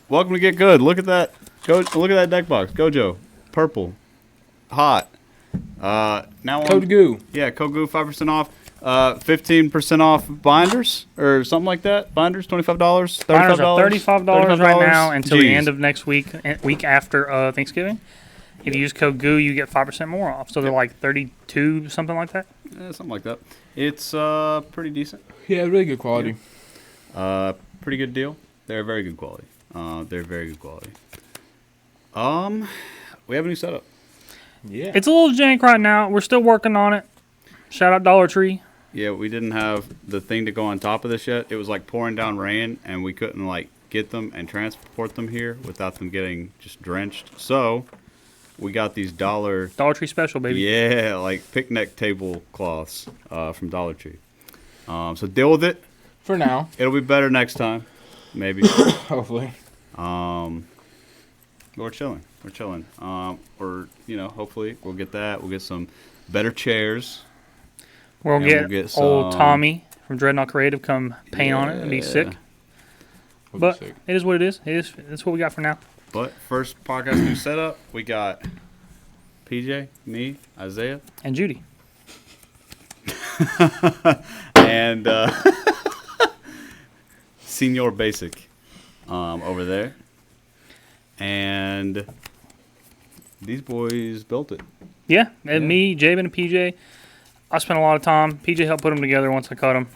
Welcome to Get Good. Look at that. Look at that deck box. Gojo, purple, hot. Now Code Goo. Yeah, code Goo 5% off. 15% off binders or something like that. Binders, $25, $35. Binders are $35 right now until the Jeez. end of next week after Thanksgiving. If you use code GOO, you get 5% more off. So they're like 32, something like that. Yeah, something like that. It's pretty decent. Yeah, really good quality. Pretty good deal. They're very good quality. They're very good quality. We have a new setup. Yeah. It's a little jank right now. We're still working on it. Shout out Dollar Tree. Yeah, we didn't have the thing to go on top of this yet. It was like pouring down rain, and we couldn't like get them and transport them here without them getting just drenched. So we got these Dollar Tree special, baby. Yeah, like picnic tablecloths from Dollar Tree. So deal with it. For now. It'll be better next time, maybe. Hopefully. But we're chilling. We're chilling. Hopefully we'll get that. We'll get some better chairs. We'll get old some- Tommy from Dreadnought Creative come paint on it and be sick. We'll But be sick. it is what it is. That's what we got for now. But first podcast new setup, we got PJ, me, Isaiah, And Judy. and Senior Basic over there. And these boys built it. Yeah, and me, Jabin, and PJ. I spent a lot of time. PJ helped put them together once I cut them.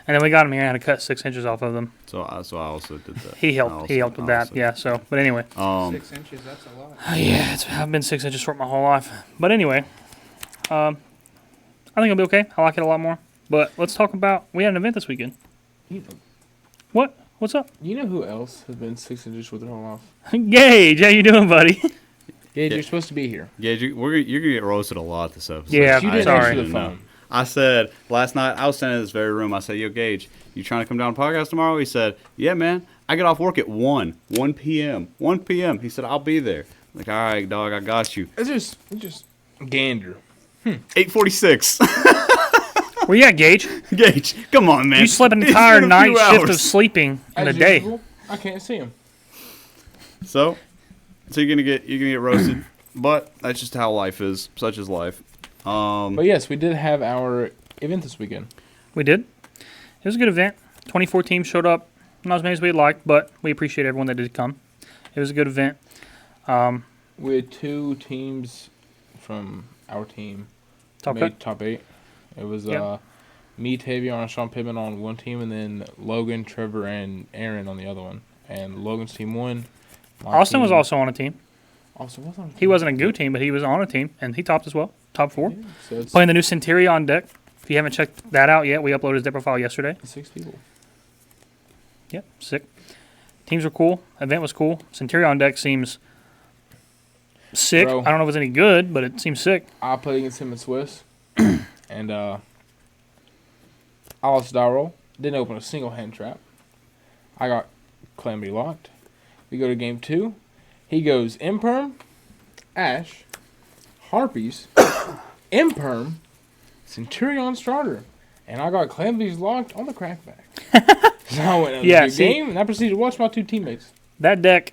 And then we got them here and had to cut 6 inches off of them. So I also did that. He helped with that. Yeah, so, but anyway. 6 inches, that's a lot. Yeah, I've been 6 inches short my whole life. But anyway, I think it'll be okay. I like it a lot more. But let's talk about, we had an event this weekend. You know, What? What's up? you know who else has been 6 inches with their whole life? Gage, how you doing, buddy? Gage, you're supposed to be here. Yeah, you're gonna get roasted a lot this episode. Yeah, You didn't sorry. answer the phone. I said last night, I was standing in this very room. I said, "Yo, Gage, you trying to come down to podcast tomorrow?" He said, "Yeah, man. I get off work at 1 p.m. 1 p.m." He said, "I'll be there." I'm like, all right, dog, I got you. It's just gander. 8:46. Where you at, Gage? Gage, come on, man. You slept an It's entire been a few night shift of hours. sleeping in a As day. usual, I can't see him. So you're gonna get roasted, but that's just how life is. Such is life. But yes, we did have our event this weekend. We did. It was a good event. 24 teams showed up. Not as many as we'd like, but we appreciate everyone that did come. It was a good event. We had 2 teams from our team Top made eight. top 8. It was Yep. me, Tavion, and Sean Pittman on one team, and then Logan, Trevor, and Aaron on the other one. And Logan's team won. My Austin was team also on a team. also was on a team. He wasn't a Guud team, but he was on a team, and he topped as well. Top 4. Yeah, so it's Playing the new Centurion deck. If you haven't checked that out yet, we uploaded his deck profile yesterday. 6 people. Yep, sick. Teams were cool. Event was cool. Centurion deck seems sick. Bro. I don't know if it's any good, but it seems sick. I played against him in Swiss, and I lost die roll. Didn't open a single hand trap. I got Calamity locked. We go to game 2. He goes Imperm, Ash, Harpies, Imperm, Centurion starter. And I got Calamities locked on the crackback. So I went Yeah, the see- game, and I proceeded to watch my 2 teammates. That deck,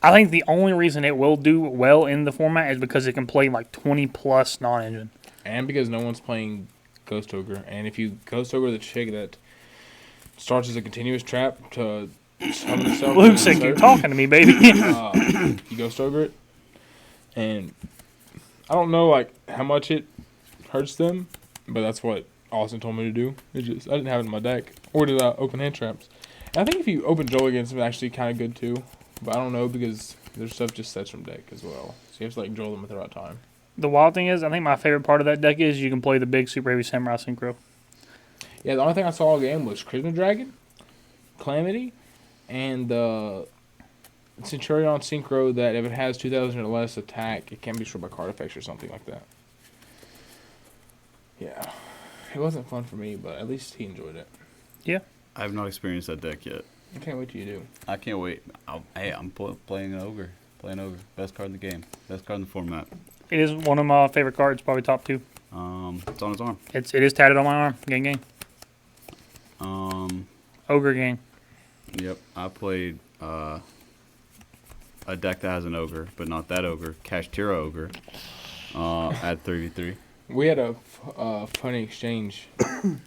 I think the only reason it will do well in the format is because it can play like 20 plus non-engine. And because no one's playing Ghost Ogre. And if you Ghost Ogre the chick that starts as a continuous trap to summon itself. Luke said, "You're talking to me, baby." You Ghost Ogre it. And I don't know like how much it hurts them, but that's what Austin told me to do. I didn't have it in my deck. Or did I open hand traps? And I think if you open Joel against them, it's actually kind of good too. But I don't know because their stuff just sets from deck as well. So you have to like Joel them at the right time. The wild thing is, I think my favorite part of that deck is you can play the big Super Heavy Samurai Synchro. Yeah, the only thing I saw all game was Charisma Dragon, Calamity, and the Centurion Synchro that if it has 2,000 or less attack, it can be destroyed by card effects or something like that. Yeah. It wasn't fun for me, but at least he enjoyed it. Yeah. I have not experienced that deck yet. I can't wait till you do. I can't wait. I'm playing an ogre. Playing ogre. Best card in the game. Best card in the format. It is one of my favorite cards, probably top 2. It's on his arm. It is tatted on my arm. Gang. Ogre gang. Yep. I played a deck that has an ogre, but not that ogre, Kashtira ogre, at 3v3. We had a funny exchange.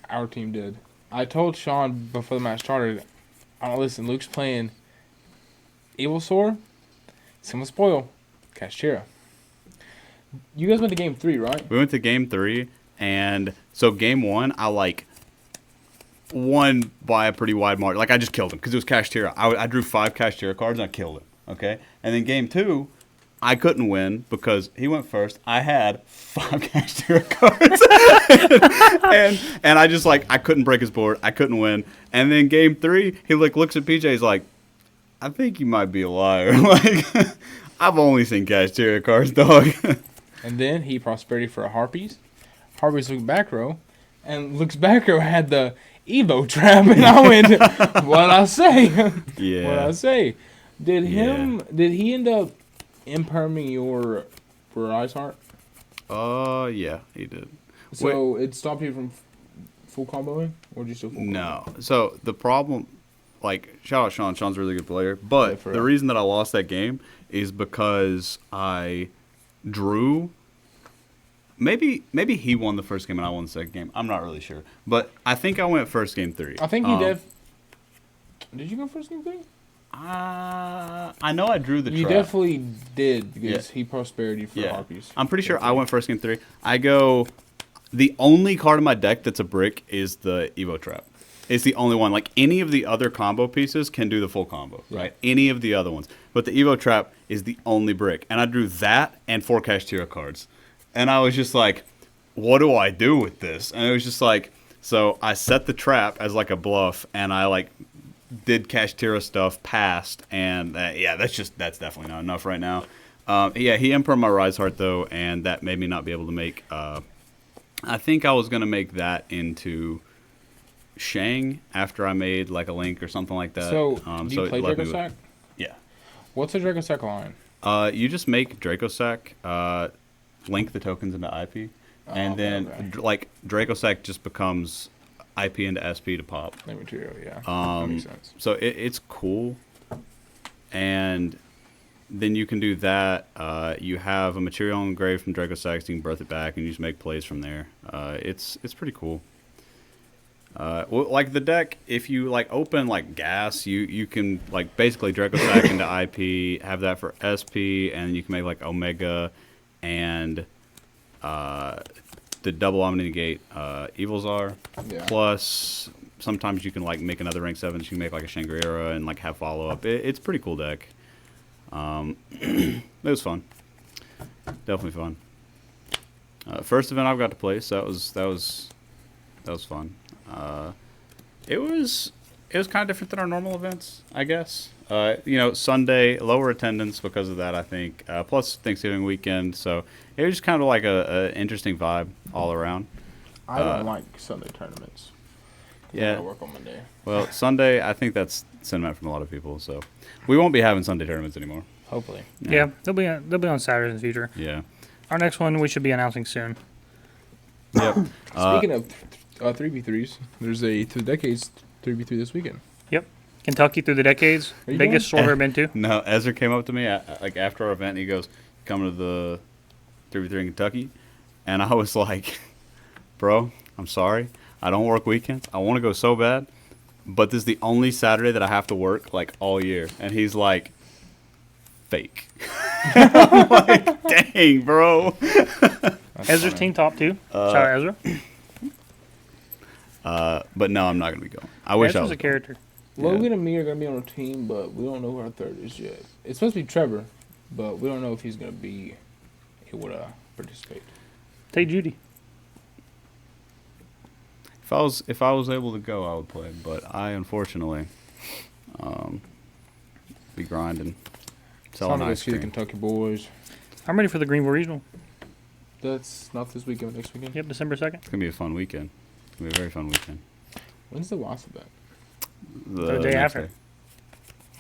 Our team did. I told Sean before the match started, listen, Luke's playing Evil Sword, Simple Spoil, Kashtira. You guys went to game 3, right? We went to game 3, and so game 1, I won by a pretty wide margin. Like, I just killed him because it was Kashtira. I drew 5 Kashtira cards and I killed him. Okay, and then game 2, I couldn't win because he went first. I had 5 Kashtira cards, and I just I couldn't break his board. I couldn't win. And then game 3, he looks at PJ. He's like, I think you might be a liar. I've only seen Kashtira cards, dog. And then he prosperity for a Harpies. Harpies looked back row, and Luke's back row had the Evo trap, and I went, what'd I say? Yeah. What'd I say? Did he end up imperming your Ice Heart? Yeah, he did. So it stopped you from full comboing, or did you still full combo? No. So the problem, shout out Sean. Sean's a really good player. But the reason that I lost that game is because I drew. Maybe he won the first game and I won the second game. I'm not really sure. But I think I went first game 3. I think you did. Did you go first game 3? I know I drew the You trap. definitely did because he prosperity for Harpies. I'm pretty sure I went first game 3. I go. The only card in my deck that's a brick is the Evo Trap. It's the only one. Any of the other combo pieces can do the full combo, right? Any of the other ones. But the Evo Trap is the only brick. And I drew that and 4 Kashtira cards. And I was just like, what do I do with this? And it was just so I set the trap as a bluff, and I did Kashtira stuff past, and that's definitely not enough right now. He emperor my Rise Heart though, and that made me not be able to make. I think I was gonna make that into Shang after I made a Link or something like that. So do you play Draco Sack? Yeah. What's a Draco Sack line? You just make Draco Sack, link the tokens into IP, and then Draco Sack just becomes IP into SP to pop. Link material, yeah. That makes sense. So it's cool, and then you can do that. You have a material engraved from Draco Sack, so you can birth it back, and you just make plays from there. It's pretty cool. The deck, if you open gas, you can basically Draco Sack into IP, have that for SP, and you can make Omega and the double Omni Negate Evil Czar. Yeah. Plus, sometimes you can make another rank 7. So you can make a Shangri-La and have follow up. It's a pretty cool deck. It was fun. Definitely fun. First event I've got to play, so that was fun. It was kind of different than our normal events, I guess. Sunday, lower attendance because of that, I think. Plus Thanksgiving weekend, so it was just kind of a interesting vibe all around. I don't like Sunday tournaments. Yeah. I gotta work on Monday. Well, Sunday, I think that's sentiment from a lot of people, so we won't be having Sunday tournaments anymore. Hopefully. Yeah, they'll be on Saturdays in the future. Yeah. Our next one we should be announcing soon. Yep. Speaking of 3v3s, there's a Through the Decades 3v3 this weekend. Yep. Kentucky through the decades. Are you Biggest store I've ever been to. No, Ezra came up to me after our event. And he goes, "Coming to the 3v3 in Kentucky," and I was like, "Bro, I'm sorry. I don't work weekends. I want to go so bad, but this is the only Saturday that I have to work all year." And he's like, "Fake." I'm like, "Dang, bro." Ezra's team top 2. Shout out Ezra. But no, I'm not gonna be going. I wish I Ezra's was. a character. Logan and me are going to be on a team, but we don't know who our third is yet. It's supposed to be Trevor, but we don't know if he's going to be able to participate. Take Judy. If I was able to go, I would play. But I unfortunately be grinding, selling Trying to go ice see the cream. Kentucky boys. I'm ready for the Greenville Regional. That's not this weekend, next weekend. Yep, December 2nd. It's gonna be a fun weekend. It's gonna be a very fun weekend. When's the Wasp event? The day next after. day.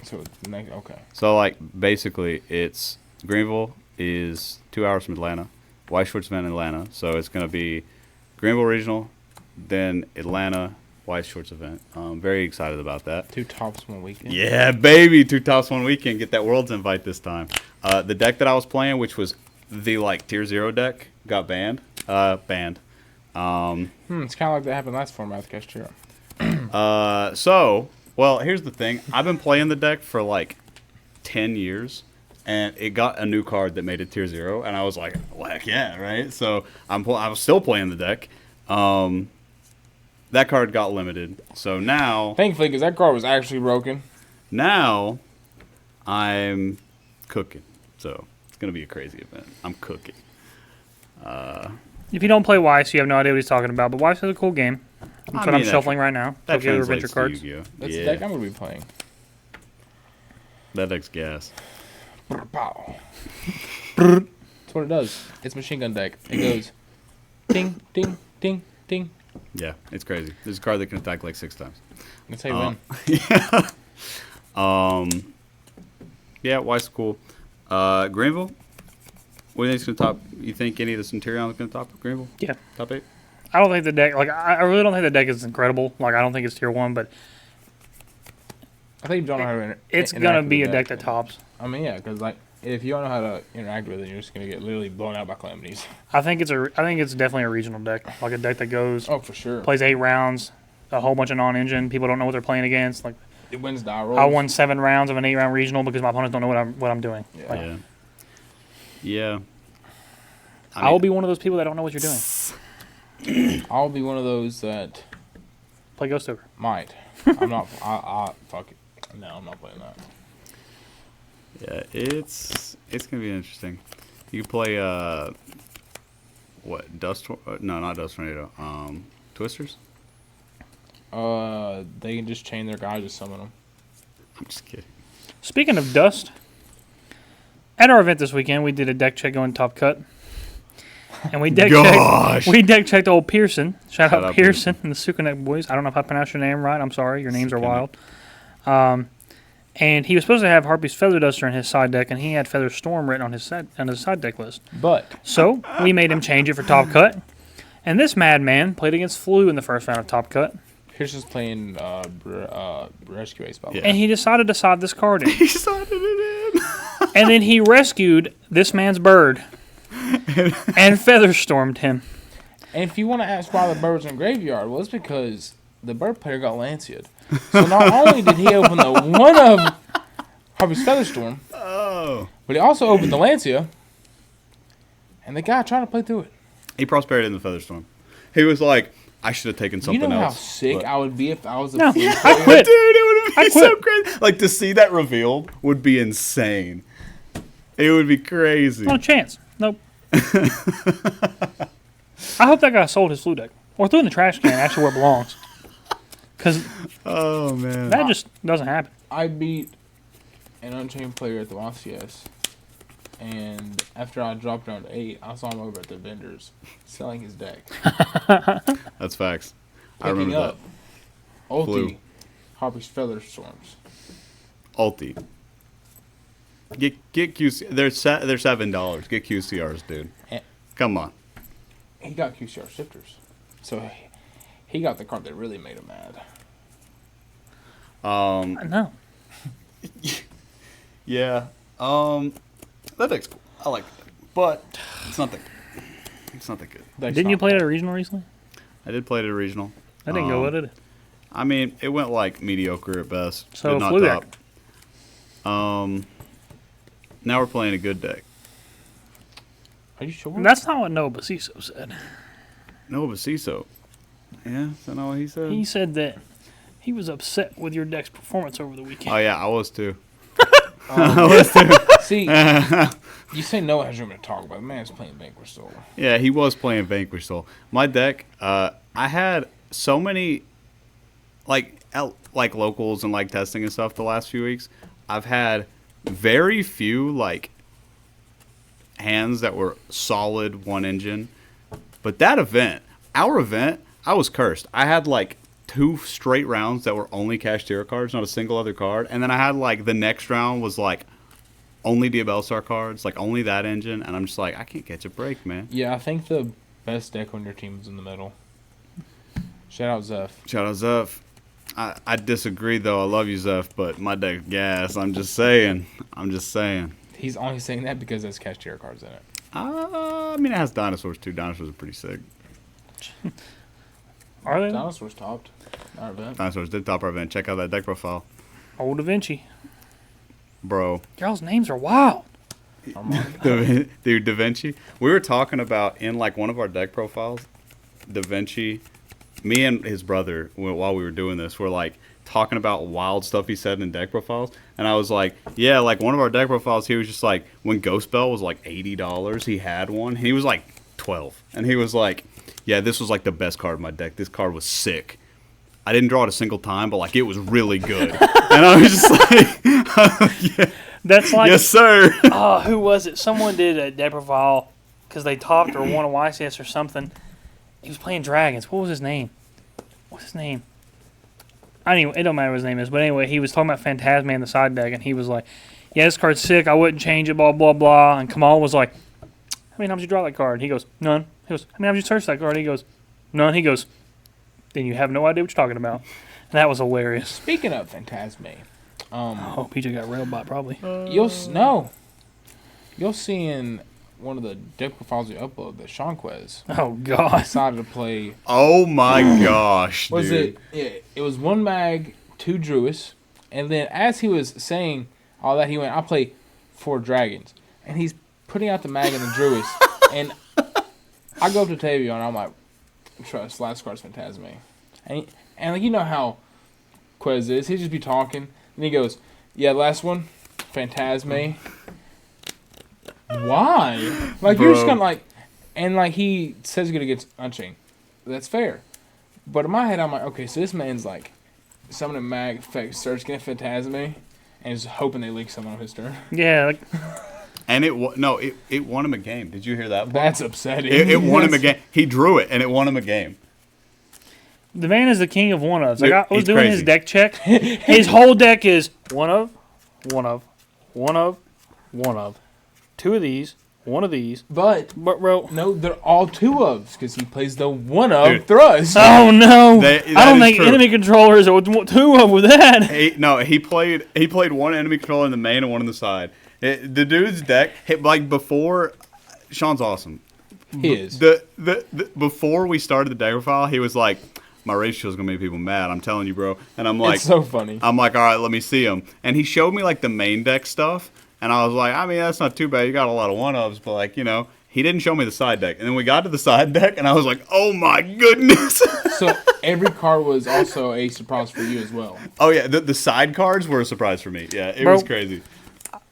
So next, okay. So basically, it's Greenville is 2 hours from Atlanta. White Shorts event in Atlanta. So it's gonna be Greenville Regional, then Atlanta, White Shorts event. Very excited about that. 2 tops 1 weekend. Yeah, baby. 2 tops 1 weekend. Get that Worlds invite this time. The deck that I was playing, which was the tier 0 deck, got banned. Banned. It's kind of like that happened last format with Castro. Well, here's the thing. I've been playing the deck for 10 years, and it got a new card that made it tier 0, and I was like, well, heck yeah, right? So I was still playing the deck. That card got limited. So now... Thankfully, because that card was actually broken. Now, I'm cooking. So it's going to be a crazy event. I'm cooking. If you don't play Weiss, you have no idea what he's talking about. But Weiss is a cool game. That's what I'm shuffling right now. That Tokyo translates Adventure to cards. Yu-Gi-Oh. That's the deck I'm going to be playing. That deck's gas. Pow. That's what it does. It's machine gun deck. It goes ding, ding, ding, ding. Yeah, it's crazy. There's a card that can attack 6 times. That's how you win. Yeah, Weiss is cool. Greenville? What do you think's going to top? You think any of the Centurion is going to top Greenville? Yeah. Top 8? I don't think the deck, I really don't think the deck is incredible. I don't think it's tier 1, but I think you don't know how to it's going to be a deck that tops. I mean, yeah, because if you don't know how to interact with it, you're just going to get literally blown out by calamities. I think it's definitely a regional deck. A deck that goes, Oh, for sure. plays 8 rounds, a whole bunch of non-engine. People don't know what they're playing against. It wins die rolls. I won 7 rounds of an 8-round regional because my opponents don't know what I'm doing. Yeah. Yeah. I will be one of those people that don't know what you're doing. I'll be one of those that Play Ghost Ogre. might. I'm not. Fuck it. No, I'm not playing that. Yeah, it's gonna be interesting. You play what no, not Dust Tornado. Twisters. They can just chain their guys to summon them. I'm just kidding. Speaking of dust, at our event this weekend, we did a deck check going top cut. And we deck checked old Pearson. Shout out Pearson and the Sukanek boys. I don't know if I pronounced your name right. I'm sorry. Your names are wild. And he was supposed to have Harpy's Feather Duster in his side deck, and he had Feather Storm written on his side deck list. So we made him change it for top cut. And this madman played against Flu in the first round of top cut. Pearson's playing Rescue Ace, by the way. And he decided to side this card in. He sided it in. And then he rescued this man's bird and Feather Stormed him. And if you want to ask why the bird's in graveyard, well, it's because the bird player got Lancia'd. So not only did he open the one of Harvey's Featherstorm, but he also opened the Lancia, and the guy tried to play through it. He prosperated in the Featherstorm. He was like, I should have taken something else. You know how sick I would be if I was a No, flea I player? quit. Dude, it would be quit. so crazy. To see that revealed would be insane. It would be crazy. Not a chance. Nope. I hope that guy sold his Flu deck. Or threw in the trash can, actually where it belongs. Because Oh, man. that just doesn't happen. I beat an Unchained player at the YCS, and after I dropped down to 8, I saw him over at the vendors selling his deck. That's facts. I Picking remember up Ulti, Flu. Harpy's Featherstorms. that. Ulti. Get QC. They're $7. Get QCRs, dude. Come on. He got QCR Shifters. So he got the card that really made him mad. No. Yeah. That deck's cool. I like it, but it's not that good. Didn't you play it at a regional recently? I did play it at a regional. I didn't go with it. I mean, it went mediocre at best. So, Did not Flu top. deck. Now we're playing a good deck. Are you sure? That's not what Noah Basiso said. No, but CISO. Yeah, is that not what he said? He said that he was upset with your deck's performance over the weekend. Oh, yeah, I was too. See, you say Noah has room to talk about. The man's playing Vanquish Soul. Yeah, he was playing Vanquish Soul. My deck, I had so many, like locals and testing and stuff the last few weeks. I've had very few hands that were solid one engine. But that event, our event, I was cursed. I had 2 straight rounds that were only Cashtira cards, not a single other card. And then I had the next round was only Diabellstar cards, only that engine. And I'm just I can't catch a break, man. Yeah, I think the best deck on your team is in the middle. Shout out Zeph. Shout out Zeph. I disagree though. I love you, Zeph, but my deck's gas. I'm just saying. He's only saying that because there's Cashier cards in it. I mean, it has dinosaurs too. Dinosaurs are pretty sick. Are they? Dinosaurs topped our event. Dinosaurs did top our event. Check out that deck profile, Old Da Vinci. bro. Y'all's names are wild. Dude, Da Vinci. We were talking about in like one of our deck profiles, Da Vinci. Me and his brother, while we were doing this, were like talking about wild stuff he said in deck profiles, and I was like, yeah, like one of our deck profiles, he was just like, when Ghost Bell was like $80, he had one. He was like 12, and he was like, yeah, this was like the best card in my deck. This card was sick. I didn't draw it a single time, but like it was really good. And I was just like, yeah, That's like, yes, sir. who was it? Someone did a deck profile because they topped or won a YCS or something. He was playing dragons. What was his name? What's his name? It don't matter what his name is, but anyway, he was talking about Phantasma in the side deck, and he was like, yeah, this card's sick, I wouldn't change it, blah, blah, blah. And Kamal was like, how many times did you draw that card? He goes, none. He goes, how many times did you search that card? He goes, none. He goes, then you have no idea what you're talking about. And that was hilarious. Speaking of Phantasme, Oh, PJ got railed by probably. you'll see in one of the deck profiles you upload that Seanquez Oh, God. decided to play. Oh my gosh, Was dude. it was 1 mag, 2 Druids, and then as he was saying all that, he went, I'll play 4 dragons. And he's putting out the mag and the Druids. And I go up to Tavio and I'm like, trust, last card's Phantasme. And like, you know how Quez is. He'd just be talking. And he goes, yeah, last one, Phantasme. Why? Like, you're just Bro. gonna like, and like he says he's gonna get Unchained. That's fair. But in my head, I'm like, okay, so this man's like, summoning mag, starts getting Phantasme, and is hoping they leak someone on his turn. Yeah, like, And it won him a game. Did you hear that? That's upsetting. It won him a game. He drew it, and it won him a game. the man is the king of one-ofs. Like, Dude, I was he's doing crazy. his deck check. His whole deck is one of, one of, one of, one of. 2 of these, 1 of these. But Bro. no, they're all 2 ofs because he plays the 1 of Dude. thrust. Oh, no. That I don't is think true. enemy controllers are 2 of with that. He played one enemy controller in the main and one on the side. The dude's deck, like before, Sean's awesome. He is. The before we started the deck profile, he was like, my ratio's gonna make people mad. I'm telling you, bro. And I'm like, It's so funny. I'm like, all right, let me see him. And he showed me like the main deck stuff, and I was like, I mean, that's not too bad. You got a lot of one-ofs, but like, you know, he didn't show me the side deck. And then we got to the side deck, and I was like, oh my goodness. So every card was also a surprise for you as well. Oh yeah, the side cards were a surprise for me. Yeah, it Bro. was crazy.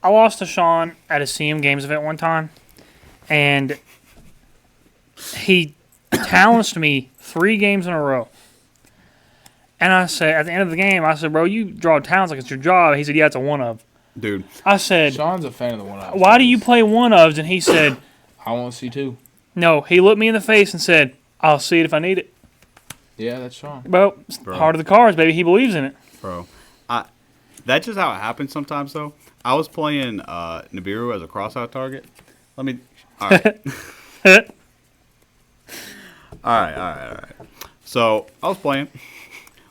I lost to Sean at a CM Games event one time, and he challenged me 3 games in a row. And I said, at the end of the game, I said, bro, you draw talents like it's your job. He said, yeah, it's a 1 of. Dude, I said, Sean's a fan of the 1-of. why do you play 1 ofs? And he said, I want to see 2. no. He looked me in the face and said, I'll see it if I need it. Yeah, that's Sean. Bro, it's Bro. heart of the cards, baby. He believes in it. bro. That's just how it happens sometimes, though. I was playing Nibiru as a cross-out target. All right. All right. So, I was playing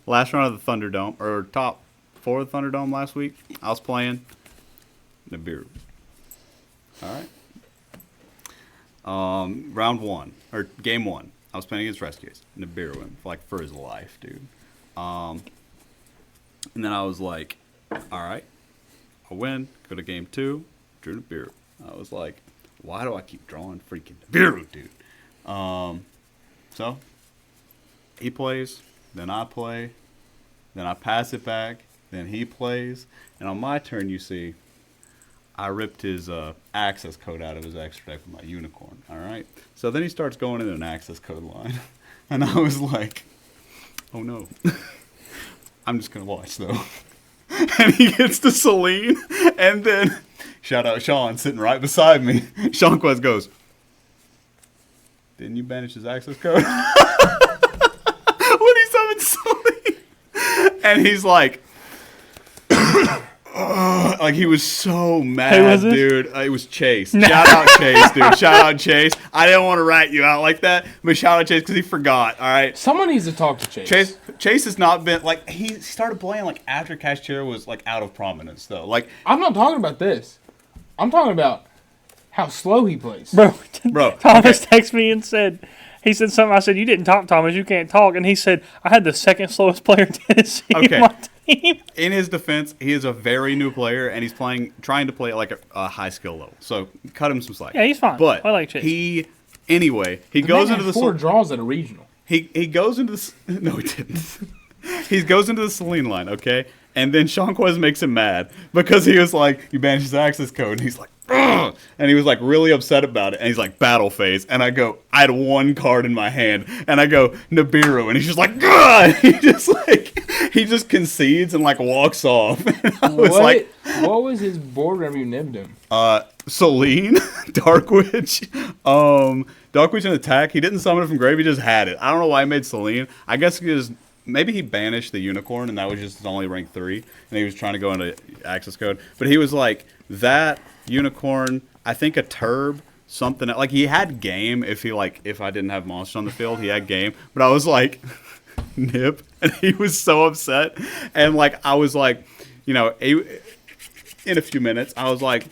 last round of the Thunderdome, or top 4 of the Thunderdome last week. I was playing Nibiru. All right. Round 1, or game 1. I was playing against Rescuers. Nibiru him, for his life, dude. And then I was like, all right, I win. Go to game 2, drew Nibiru. I was like, why do I keep drawing freaking Nibiru, dude? So he plays, then I play, then I pass it back, then he plays, and on my turn, you see, I ripped his access code out of his extra deck with my unicorn. All right. So then he starts going into an access code line, and I was like, oh no. I'm just gonna watch though. And he gets to Celine, and then shout out Sean sitting right beside me. Sean Quest goes, didn't you banish his access code? When he summons Celine. And he's like, like he was so mad, Who was this? dude. It was Chase. Shout out Chase, dude. Shout out Chase. I didn't want to rat you out like that, but shout out Chase because he forgot. All right. Someone needs to talk to Chase. Chase has not been like he started playing like after Cashier was like out of prominence though. Like I'm not talking about this. I'm talking about how slow he plays. bro. Thomas texted me and said, he said something. I said, you didn't talk, Thomas. You can't talk. And he said, I had the second slowest player in Tennessee Okay. on my team. In his defense, he is a very new player and he's trying to play at like a high skill level. So cut him some slack. Yeah, he's fine. But I like Chase. he The goes man into had the 4 draws at a regional. He goes into the no, he didn't. He goes into the Celine line, okay, and then Seanquez makes him mad because he was like, "You banished his access code," and he's like, "Ugh!" And he was like really upset about it, and he's like, "Battle phase," and I go, I had 1 card in my hand, and I go Nibiru, and he's just like, "God!" He just concedes and like walks off. And I was like, what was his board whenever you nibbed him? Celine, Dark Witch, Dark Witch and attack. He didn't summon it from grave. He just had it. I don't know why he made Celine. I guess because maybe he banished the unicorn and that was just only rank 3, and he was trying to go into access code. But he was like that unicorn. I think a turb. Something like he had game if I didn't have monsters on the field, he had game. But I was like, nip, and he was so upset. And like I was like, in a few minutes, I was like,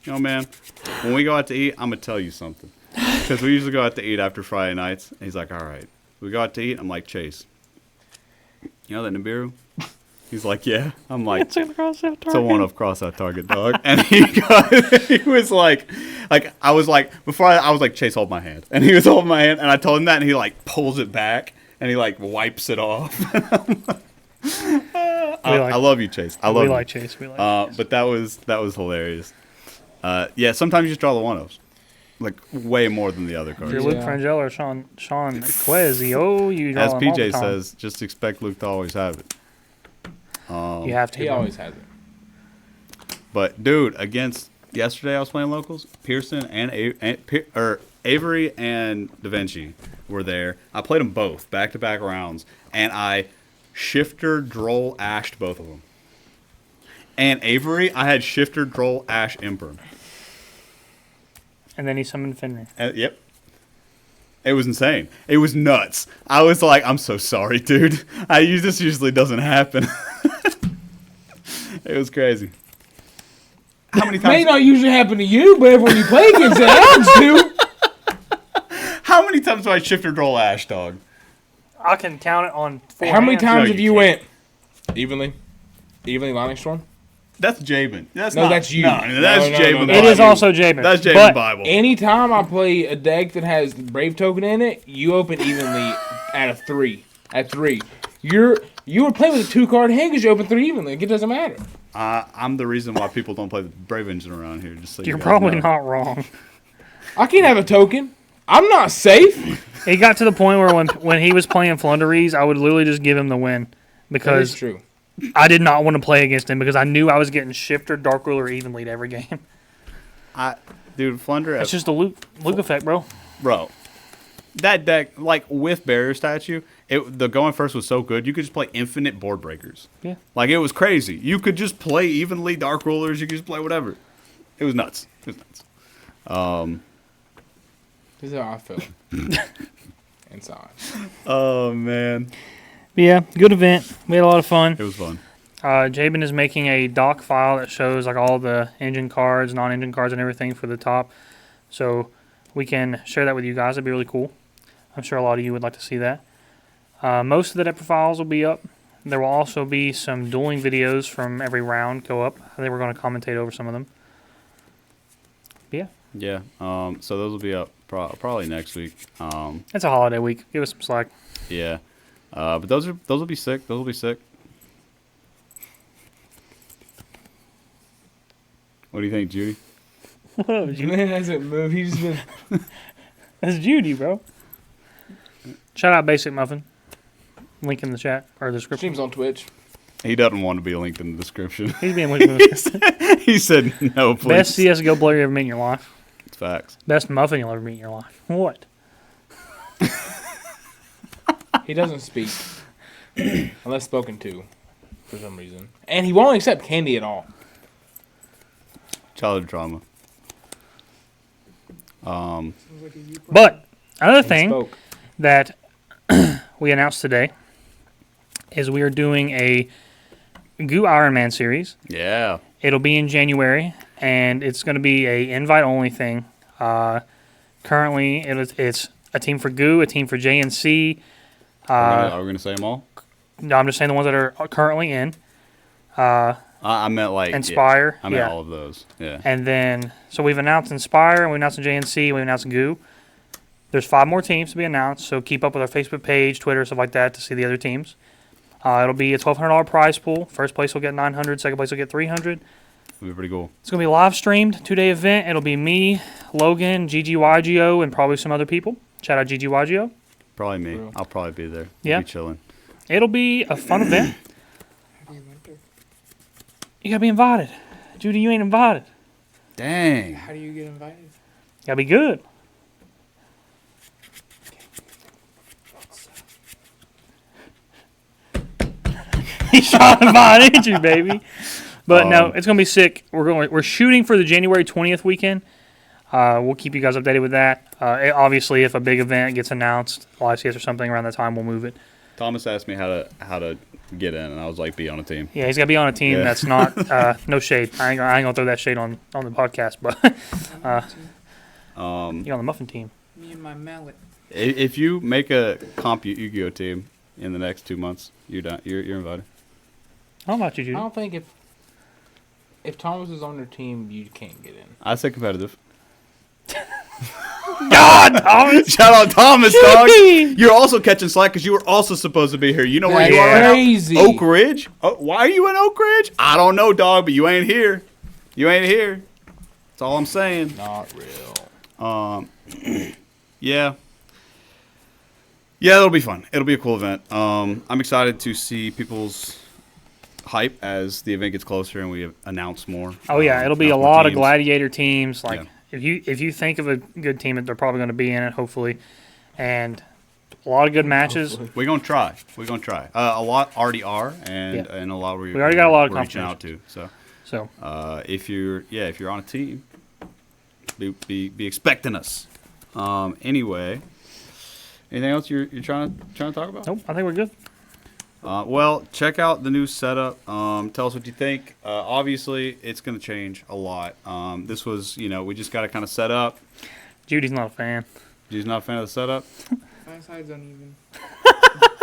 man, when we go out to eat, I'm gonna tell you something, because we usually go out to eat after Friday nights. And he's like, all right, we go out to eat. I'm like, Chase, you know that Nibiru? He's like, yeah. I'm like, It's a cross-out target. it's a one-off cross-out target, dog. And he was like, I was like, before I was like, Chase, hold my hand. And he was holding my hand, and I told him that, and he like pulls it back, and he like wipes it off. I love you, Chase. I love you. We like Chase. But that was hilarious. Yeah, sometimes you just draw the one-offs. Like, way more than the other If cards. you're Luke Frangella or Sean Quez, you draw As them all the PJ time. says, just expect Luke to always have it. You have to. He bro. always has it. But dude, yesterday I was playing locals. Pearson and Avery and Da Vinci were there. I played them both back-to-back rounds, and I shifter droll ashed both of them. And Avery, I had shifter droll ash Emperor. And then he summoned Fenrir. Yep. It was insane. It was nuts. I was like, I'm so sorry, dude. This usually doesn't happen. It was crazy. How many times? May not usually happen to you, but when you play against the odds do. How many times do I shift or droll ash, dog? I can count it on 4 How many hands. times No, have you you can't. went evenly Lightning Storm? That's Jabin. That's No, not. that's you. No, that's No, Jabin. no. It is Bible. also Jabin. That's Jabin But Bible. Anytime I play a deck that has the Brave token in it, you open evenly at 3. At 3. You were playing with a 2-card hand because you open 3 evenly. It doesn't matter. I'm the reason why people don't play the Brave Engine around here. Just so you're you guys probably know. not wrong. I can't have a token. I'm not safe. It got to the point where when he was playing Flunderies, I would literally just give him the win That is because true. I did not want to play against him because I knew I was getting shifter, Dark Ruler, even lead every game. Dude, Flunder. It's just a Luke effect, bro. Bro, that deck, like with Barrier Statue, the going first was so good. You could just play infinite board breakers. Yeah. Like it was crazy. You could just play evenly Dark Rulers. You could just play whatever. It was nuts. It was nuts. This is how I feel. Inside. Oh man, But yeah, good event. We had a lot of fun. it was fun. Jabin is making a doc file that shows like all the engine cards, non-engine cards, and everything for the top. So we can share that with you guys. It'd be really cool. I'm sure a lot of you would like to see that. Most of the depth profiles will be up. There will also be some dueling videos from every round go up. I think we're going to commentate over some of them. But yeah, Yeah. So those will be up probably next week. it's a holiday week. Give us some slack. Yeah. But those will be sick. Those will be sick. What do you think, Judy? What up, Judy? Man hasn't moved. He's been. That's Judy, bro. Shout out Basic Muffin. Link in the chat or the description. Streams on Twitch. He doesn't want to be linked in the description. He's being linked in the description. He said no, please. Best CSGO player you ever met in your life. It's facts. Best muffin you'll ever meet in your life. What? He doesn't speak. Unless spoken to. for some reason. And he won't accept candy at all. Childhood trauma. But another He thing spoke. that we announced today is we are doing a Guud Ironman series. Yeah. It'll be in January, and it's going to be a invite-only thing. Currently, it's a team for Guud, a team for JNC. Are we going to say them all? No, I'm just saying the ones that are currently in. I meant like Inspire. Yeah, I meant all of those. Yeah. And then, so we've announced Inspire, and we announced JNC, and we announced Guud. There's 5 more teams to be announced, so keep up with our Facebook page, Twitter, stuff like that to see the other teams. It'll be a $1,200 prize pool. First place will get $900, second place will get $300. It'll be pretty cool. It's going to be a live streamed 2-day event. It'll be me, Logan, YuGiOh, and probably some other people. Shout out YuGiOh. Probably me. Real. I'll probably be there. Yeah. Be chilling. It'll be a fun event. How do you enter? You got to be invited. Judy, you ain't invited. Dang. How do you get invited? Got to be good. He's trying to invite you, baby. But no, it's gonna be sick. We're shooting for the January 20th weekend. We'll keep you guys updated with that. Obviously, if a big event gets announced, LICS or something around that time, we'll move it. Thomas asked me how to get in, and I was like, be on a team. Yeah, he's gotta be on a team Yeah. that's not no shade. I ain't gonna throw that shade on the podcast, but you're on the muffin team. Me and my mallet. If you make a comp Yu-Gi-Oh team in the next 2 months, you're done. You're invited. How about you, I Judy? don't think if Thomas is on your team, you can't get in. I say competitive. God, Thomas. Shout out Thomas, dog. Judy! You're also catching slack because you were also supposed to be here. You know where That's you are right crazy. now? Oak Ridge. Oh, why are you in Oak Ridge? I don't know, dog, but you ain't here. You ain't here. That's all I'm saying. Not real. Yeah. Yeah, it'll be fun. It'll be a cool event. I'm excited to see people's hype as the event gets closer and we announce more. Oh yeah, it'll be a announce more lot of teams. gladiator teams. Like Yeah. if you think of a good team, they're probably going to be in it, hopefully, and a lot of good matches. We're gonna try. We're gonna try. A lot already are, and Yeah. and a lot We already got a lot of we're reaching out to. So So if you're on a team, be expecting us. Anyway, anything else you're trying to talk about? nope, I think we're good. Well, check out the new setup. Tell us what you think. Obviously, it's going to change a lot. This was, we just got to kind of set up. Judy's not a fan. You're not a fan of the setup? My side's uneven.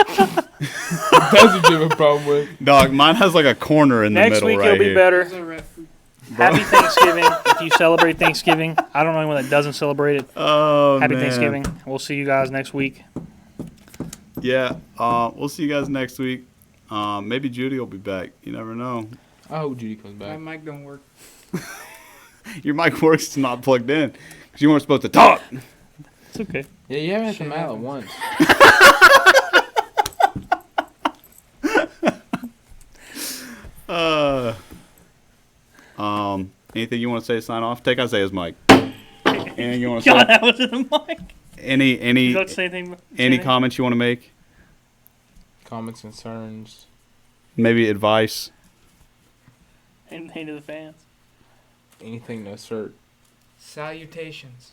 That's what you have a problem with. Dog, mine has like a corner in the Next middle week right it'll be here. There's better. a red food. Happy Thanksgiving if you celebrate Thanksgiving. I don't know anyone that doesn't celebrate it. Oh, Happy man. Thanksgiving. We'll see you guys next week. Yeah, we'll see you guys next week. Maybe Judy will be back. You never know. I hope Judy comes My back. mic don't work. Your mic works, it's not plugged in because you weren't supposed to talk. It's okay. Yeah, you haven't hit the Shit mallet once. Anything you want to say to sign off? Take Isaiah's mic. Anything you want to God, say? that was in the mic. Any Would you like to say anything? any comments you want to make? Comments, concerns. Maybe advice. Anything to the fans? Anything to assert. Salutations.